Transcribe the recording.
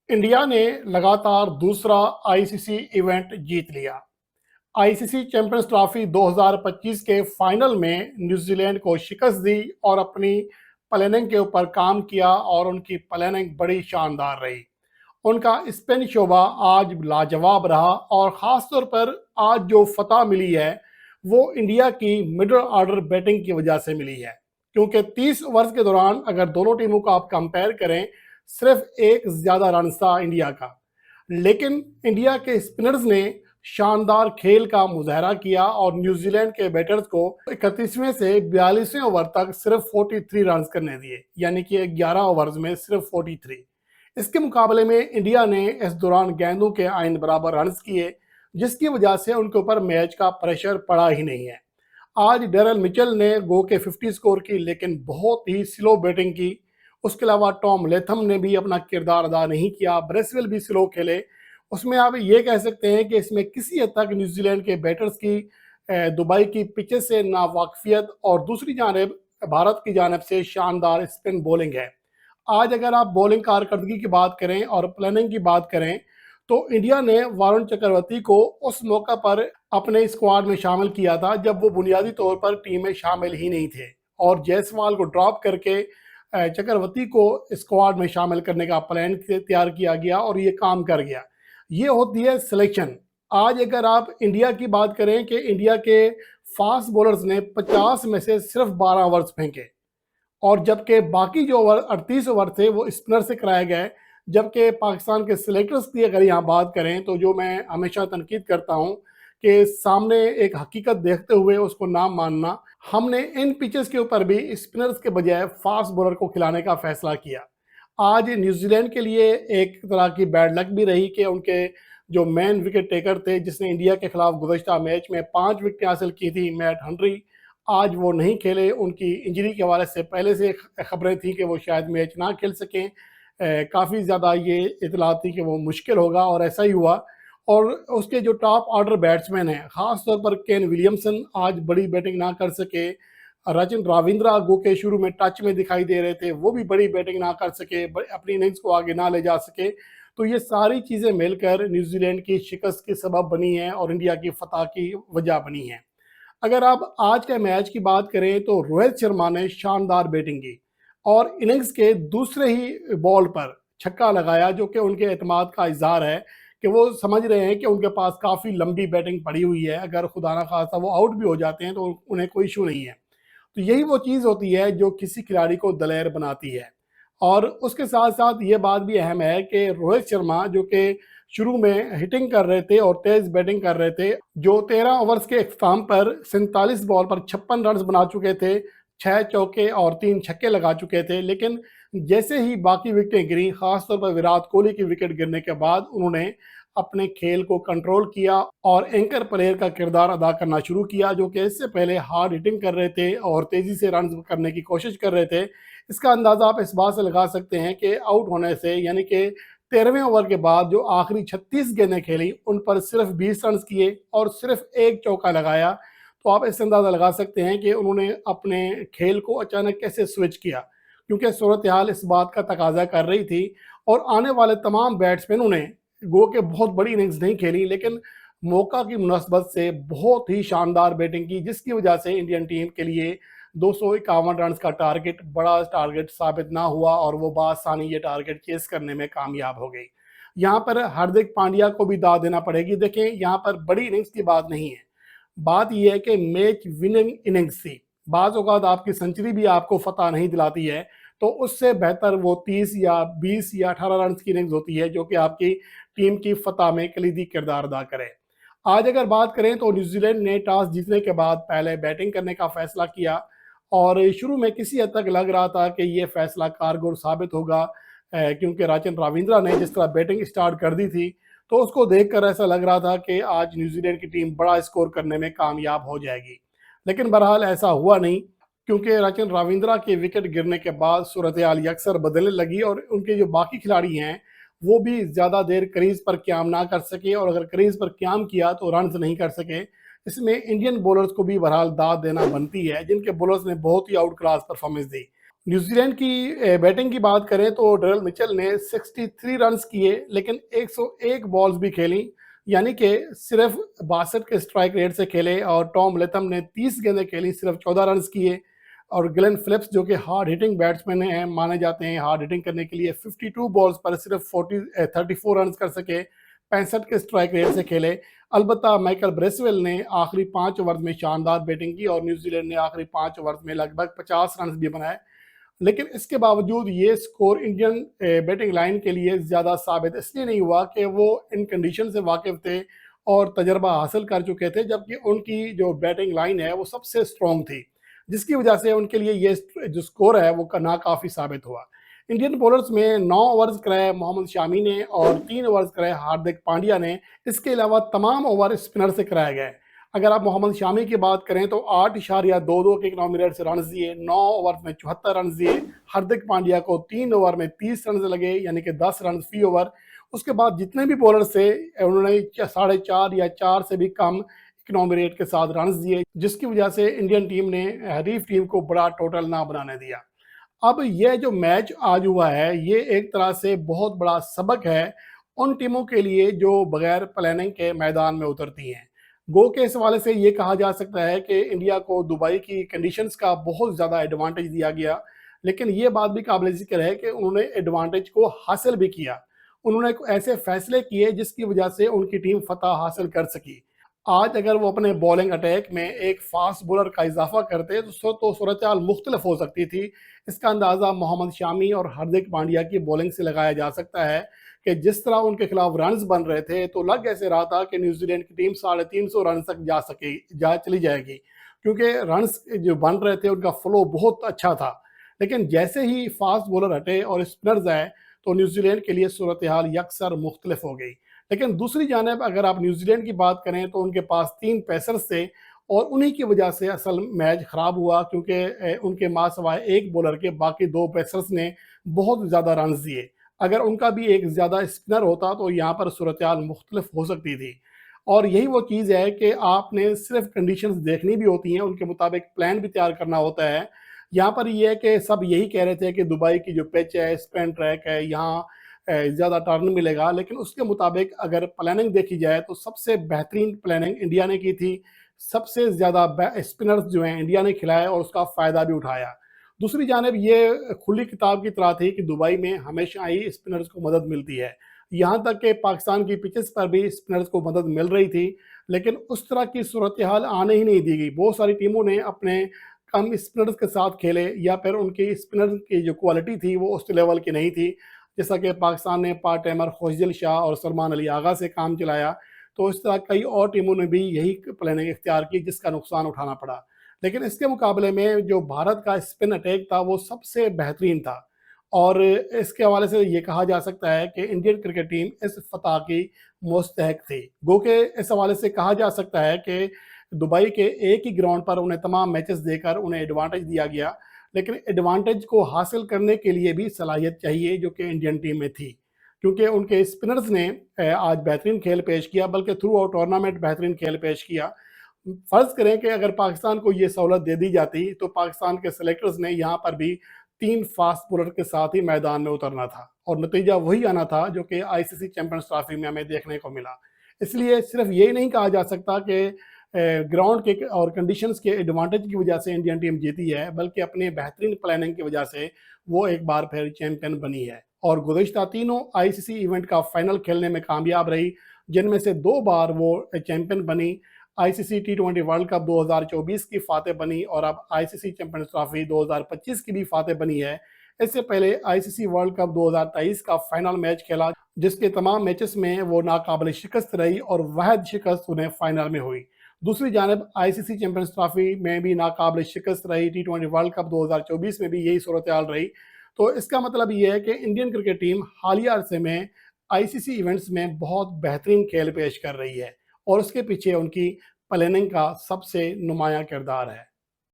India ने लगातार दूसरा आईसीसी इवेंट जीत लिया। आईसीसी चैंपियंस ट्रॉफी 2025 के फाइनल में न्यूजीलैंड को शिकस्त दी और अपनी प्लानिंग के ऊपर काम किया और उनकी प्लानिंग बड़ी शानदार रही। उनका स्पिन शोबा आज लाजवाब रहा और ख़ास तौर पर आज जो फतह मिली है वो इंडिया की मिडल ऑर्डर बैटिंग की वजह से मिली है, क्योंकि 30 ओवर्स के दौरान अगर दोनों टीमों को आप कंपेयर करें, सिर्फ एक ज़्यादा रन था इंडिया का। लेकिन इंडिया के स्पिनर्स ने शानदार खेल का मुजाहरा किया और न्यूजीलैंड के बैटर्स को 31वें से 42वें ओवर तक सिर्फ 43 रन करने दिए, यानी कि 11 ओवर्स में सिर्फ 43। इसके मुकाबले में इंडिया ने इस दौरान गेंदों के आइन बराबर रन किए, जिसकी वजह से उनके ऊपर मैच का प्रेशर पड़ा ही नहीं है। आज डेरल मिचेल ने गो के 50 स्कोर की, लेकिन बहुत ही स्लो बैटिंग की। उसके अलावा टॉम लेथम ने भी अपना किरदार अदा नहीं किया, ब्रेसवेल भी स्लो खेले। उसमें आप ये कह सकते हैं कि इसमें किसी हद तक न्यूजीलैंड के बैटर्स की दुबई की पिचेस से नावाकफियत और दूसरी जानब भारत की जानब से शानदार स्पिन बॉलिंग है। आज अगर आप बॉलिंग कारकर्दगी की बात करें और प्लानिंग की बात करें, तो इंडिया ने वरुण चक्रवर्ती को उस मौका पर अपने स्क्वाड में शामिल किया था जब वो बुनियादी तौर पर टीम में शामिल ही नहीं थे, और जायसवाल को ड्रॉप करके चक्रवर्ती को स्क्वाड में शामिल करने का प्लान तैयार किया गया और ये काम कर गया। ये होती है सिलेक्शन। आज अगर आप इंडिया की बात करें कि इंडिया के फास्ट बॉलर्स ने 50 में से सिर्फ 12 ओवर्स फेंके, और जबकि बाकी जो ओवर 38 ओवर थे वो स्पिनर से कराए गए। जबकि पाकिस्तान के सिलेक्टर्स की अगर यहाँ बात करें, तो जो मैं हमेशा तनकीद करता हूँ कि सामने एक हकीकत देखते हुए उसको ना मानना, हमने इन पिचेस के ऊपर भी स्पिनर्स के बजाय फास्ट बॉलर को खिलाने का फैसला किया। आज न्यूजीलैंड के लिए एक तरह की बैड लक भी रही कि उनके जो मेन विकेट टेकर थे, जिसने इंडिया के खिलाफ गुज़श्ता मैच में 5 विकेटें हासिल की थी, मैट हेनरी, आज वो नहीं खेले। उनकी इंजरी के हवाले से पहले से खबरें थी कि वो शायद मैच ना खेल सकें। काफ़ी ज़्यादा ये इतला थी कि वो मुश्किल होगा, और ऐसा ही हुआ। और उसके जो टॉप ऑर्डर बैट्समैन हैं, ख़ास तौर पर केन विलियमसन आज बड़ी बैटिंग ना कर सके। रचिन रविंद्रा गो के शुरू में टच में दिखाई दे रहे थे, वो भी बड़ी बैटिंग ना कर सके, अपनी इनिंग्स को आगे ना ले जा सके। तो ये सारी चीज़ें मिलकर न्यूजीलैंड की शिकस्त की सबब बनी हैं और इंडिया की फतह की वजह बनी है। अगर आप आज के मैच की बात करें, तो रोहित शर्मा ने शानदार बैटिंग की और इनिंग्स के दूसरे ही बॉल पर छक्का लगाया, जो कि उनके एतमाद का इजहार है कि वो समझ रहे हैं कि उनके पास काफ़ी लंबी बैटिंग पड़ी हुई है। अगर खुदा ना खास्ता वो आउट भी हो जाते हैं तो उन्हें कोई इशू नहीं है। तो यही वो चीज़ होती है जो किसी खिलाड़ी को दलेर बनाती है। और उसके साथ साथ ये बात भी अहम है कि रोहित शर्मा, जो कि शुरू में हिटिंग कर रहे थे और तेज बैटिंग कर रहे थे, जो 13 ओवर्स के इख्तिताम पर 47 बॉल पर 56 रन बना चुके थे, 6 चौके और 3 छक्के लगा चुके थे, लेकिन जैसे ही बाकी विकेटें गिरी, खासतौर पर विराट कोहली की विकेट गिरने के बाद, उन्होंने अपने खेल को कंट्रोल किया और एंकर प्लेयर का किरदार अदा करना शुरू किया, जो कि इससे पहले हार्ड हिटिंग कर रहे थे और तेज़ी से रन करने की कोशिश कर रहे थे। इसका अंदाज़ा आप इस बात से लगा सकते हैं कि आउट होने से, यानी कि 13वें ओवर के बाद जो आखिरी 36 गेंदें खेली, उन पर सिर्फ 20 रन किए और सिर्फ एक चौका लगाया। तो आप इससे अंदाज़ा लगा सकते हैं कि उन्होंने अपने खेल को अचानक कैसे स्विच किया, क्योंकि सूरत हाल इस बात का तकाजा कर रही थी। और आने वाले तमाम बैट्समैनों ने गो के बहुत बड़ी इनिंग्स नहीं खेली, लेकिन मौका की मुनासबत से बहुत ही शानदार बैटिंग की, जिसकी वजह से इंडियन टीम के लिए 251 रन का टारगेट बड़ा टारगेट साबित ना हुआ और वो बासानी ये टारगेट चेस करने में कामयाब हो गई। यहाँ पर हार्दिक पांड्या को भी दाद देना पड़ेगी। देखें, यहाँ पर बड़ी इनिंग्स की बात नहीं है, बात यह है कि मैच विनिंग इनिंग्स थी। बाज़ औक़ात आपकी सेंचुरी भी आपको फतह नहीं दिलाती है, तो उससे बेहतर वो 30 या 20 या 18 रन की इनिंग्स होती है, जो कि आपकी टीम की फतह में कलीदी किरदार अदा करे। आज अगर बात करें, तो न्यूजीलैंड ने टॉस जीतने के बाद पहले बैटिंग करने का फैसला किया, और शुरू में किसी हद तक लग रहा था कि ये फैसला कारगर साबित होगा, क्योंकि रचिन रविंद्रा ने जिस तरह बैटिंग स्टार्ट कर दी थी, तो उसको देखकर ऐसा लग रहा था कि आज न्यूजीलैंड की टीम बड़ा स्कोर करने में कामयाब हो जाएगी। लेकिन बहरहाल ऐसा हुआ नहीं, क्योंकि रचिन रविंद्रा के विकेट गिरने के बाद सूरत हाल अक्सर बदलने लगी और उनके जो बाकी खिलाड़ी हैं वो भी ज़्यादा देर क्रीज पर क़याम ना कर सके, और अगर क्रीज पर क़याम किया तो रन्स नहीं कर सके। इसमें इंडियन बॉलर्स को भी बहरहाल दाद देना बनती है, जिनके बॉलर्स ने बहुत ही आउट क्लास परफॉर्मेंस दी। نیوزی لینڈ کی بیٹنگ کی بات کریں تو ڈیرل مچل نے 63 رنز کیے لیکن 101 بالز بھی کھیلیں، یعنی کہ صرف 62 کے اسٹرائک ریٹ سے کھیلے، اور ٹام لیتھم نے 30 گیندیں کھیلی، صرف 14 رنز کیے، اور گلین فلپس جو کہ ہارڈ ہٹنگ بیٹسمین ہیں مانے جاتے ہیں ہارڈ ہٹنگ کرنے کے لیے، 52 بالز پر صرف 34 رنز کر سکے، 65 کے اسٹرائک ریٹ سے کھیلے۔ البتہ مائیکل بریسویل نے آخری 5 اوورز میں شاندار بیٹنگ کی اور نیوزی لینڈ نے آخری 5 اوورز میں لگ بھگ 50 رنز بھی بنائے، لیکن اس کے باوجود یہ سکور انڈین بیٹنگ لائن کے لیے زیادہ ثابت اس لیے نہیں ہوا کہ وہ ان کنڈیشن سے واقف تھے اور تجربہ حاصل کر چکے تھے، جبکہ ان کی جو بیٹنگ لائن ہے وہ سب سے سٹرونگ تھی، جس کی وجہ سے ان کے لیے یہ جو سکور ہے وہ ناکافی ثابت ہوا۔ انڈین بولرز میں 9 اوورز کرائے محمد شامی نے اور 3 اوورز کرائے ہاردک پانڈیا نے، اس کے علاوہ تمام اوور اسپنر سے کرائے گئے۔ اگر آپ محمد شامی کی بات کریں تو 8.22 کے اکنامی ریٹ سے رنز دیے، 9 اوور میں 74 رنز دیے۔ ہاردک پانڈیا کو 3 اوور میں 30 رنز لگے، یعنی کہ 10 رنز فی اوور۔ اس کے بعد جتنے بھی بولرز تھے انہوں نے 4.5 یا 4 سے بھی کم اکنامی ریٹ کے ساتھ رنز دیے، جس کی وجہ سے انڈین ٹیم نے حریف ٹیم کو بڑا ٹوٹل نہ بنانے دیا۔ اب یہ جو میچ آج ہوا ہے یہ ایک طرح سے بہت بڑا سبق ہے ان ٹیموں کے لیے جو بغیر پلاننگ کے میدان میں اترتی ہیں۔ گو کے اس حوالے سے یہ کہا جا سکتا ہے کہ انڈیا کو دبئی کی کنڈیشنز کا بہت زیادہ ایڈوانٹیج دیا گیا، لیکن یہ بات بھی قابل ذکر ہے کہ انہوں نے ایڈوانٹیج کو حاصل بھی کیا۔ انہوں نے ایسے فیصلے کیے جس کی وجہ سے ان کی ٹیم فتح حاصل کر سکی۔ آج اگر وہ اپنے بولنگ اٹیک میں ایک فاسٹ بولر کا اضافہ کرتے تو صورتحال مختلف ہو سکتی تھی۔ اس کا اندازہ محمد شامی اور ہاردک پانڈیا کی بولنگ سے لگایا جا سکتا ہے کہ جس طرح ان کے خلاف رنز بن رہے تھے تو لگ ایسے رہا تھا کہ نیوزی لینڈ کی ٹیم 350 رنز تک چلی جائے گی، کیونکہ رنز جو بن رہے تھے ان کا فلو بہت اچھا تھا۔ لیکن جیسے ہی فاسٹ بولر ہٹے اور اسپنرز آئے تو نیوزی لینڈ کے لیے صورتحال یکسر مختلف ہو گئی۔ لیکن دوسری جانب اگر آپ نیوزی لینڈ کی بات کریں تو ان کے پاس 3 پیسرز تھے اور انہی کی وجہ سے اصل میچ خراب ہوا، کیونکہ ان کے ماں سوائے ایک بولر کے باقی 2 پیسرز نے بہت زیادہ رنز دیے۔ اگر ان کا بھی ایک زیادہ اسپنر ہوتا تو یہاں پر صورتحال مختلف ہو سکتی تھی، اور یہی وہ چیز ہے کہ آپ نے صرف کنڈیشنز دیکھنی بھی ہوتی ہیں، ان کے مطابق پلان بھی تیار کرنا ہوتا ہے۔ یہاں پر یہ ہے کہ سب یہی کہہ رہے تھے کہ دبئی کی جو پچ ہے، اسپین ٹریک ہے، یہاں زیادہ ٹرن ملے گا، لیکن اس کے مطابق اگر پلاننگ دیکھی جائے تو سب سے بہترین پلاننگ انڈیا نے کی تھی، سب سے زیادہ اسپنرز جو ہیں انڈیا نے کھلائے اور اس کا فائدہ بھی اٹھایا۔ دوسری جانب یہ کھلی کتاب کی طرح تھی کہ دبئی میں ہمیشہ ہی اسپنرز کو مدد ملتی ہے، یہاں تک کہ پاکستان کی پچز پر بھی اسپنرز کو مدد مل رہی تھی، لیکن اس طرح کی صورتحال آنے ہی نہیں دی گئی۔ بہت ساری ٹیموں نے اپنے کم اسپنرز کے ساتھ کھیلے یا پھر ان کی اسپنر کی جو کوالٹی تھی وہ اس لیول کی نہیں تھی، جیسا کہ پاکستان نے پارٹ ٹائمر خوشدل شاہ اور سلمان علی آغا سے کام چلایا، تو اس طرح کئی اور ٹیموں نے بھی یہی پلاننگ اختیار کی جس کا نقصان اٹھانا پڑا۔ لیکن اس کے مقابلے میں جو بھارت کا اسپن اٹیک تھا وہ سب سے بہترین تھا، اور اس کے حوالے سے یہ کہا جا سکتا ہے کہ انڈین کرکٹ ٹیم اس فتح کی مستحق تھی۔ گو کہ اس حوالے سے کہا جا سکتا ہے کہ دبئی کے ایک ہی گراؤنڈ پر انہیں تمام میچز دے کر انہیں ایڈوانٹیج دیا گیا، لیکن ایڈوانٹیج کو حاصل کرنے کے لیے بھی صلاحیت چاہیے جو کہ انڈین ٹیم میں تھی، کیونکہ ان کے اسپنرز نے آج بہترین کھیل پیش کیا، بلکہ تھرو آؤٹ ٹورنامنٹ بہترین کھیل پیش کیا۔ فرض کریں کہ اگر پاکستان کو یہ سہولت دے دی جاتی تو پاکستان کے سلیکٹرز نے یہاں پر بھی 3 فاسٹ بولر کے ساتھ ہی میدان میں اترنا تھا، اور نتیجہ وہی آنا تھا جو کہ آئی سی سی چیمپئنز ٹرافی میں ہمیں دیکھنے کو ملا۔ اس لیے صرف یہی نہیں کہا جا سکتا کہ گراؤنڈ کے اور کنڈیشنز کے ایڈوانٹیج کی وجہ سے انڈین ٹیم جیتی ہے، بلکہ اپنے بہترین پلاننگ کی وجہ سے وہ ایک بار پھر چیمپئن بنی ہے، اور گزشتہ تینوں آئی سی سی ایونٹ کا فائنل کھیلنے میں کامیاب رہی، جن میں سے 2 بار وہ چیمپئن بنی۔ آئی سی سی T20 ورلڈ کپ 2024 کی فاتح بنی اور اب آئی سی سی چیمپئنز ٹرافی 2025 کی بھی فاتح بنی ہے۔ اس سے پہلے آئی سی سی ورلڈ کپ 2023 کا فائنل میچ کھیلا، جس کے تمام میچز میں وہ ناقابل شکست رہی اور واحد شکست انہیں فائنل میں ہوئی۔ دوسری جانب آئی سی سی چیمپئنز ٹرافی میں بھی ناقابل شکست رہی، T20 ورلڈ کپ 2024 میں بھی یہی صورتحال رہی۔ تو اس کا مطلب یہ ہے کہ انڈین کرکٹ ٹیم حالیہ عرصے میں آئی سی سی ایونٹس میں بہت بہترین کھیل پیش کر رہی ہے، اور اس کے پیچھے ان کی پلاننگ کا سب سے نمایاں کردار ہے۔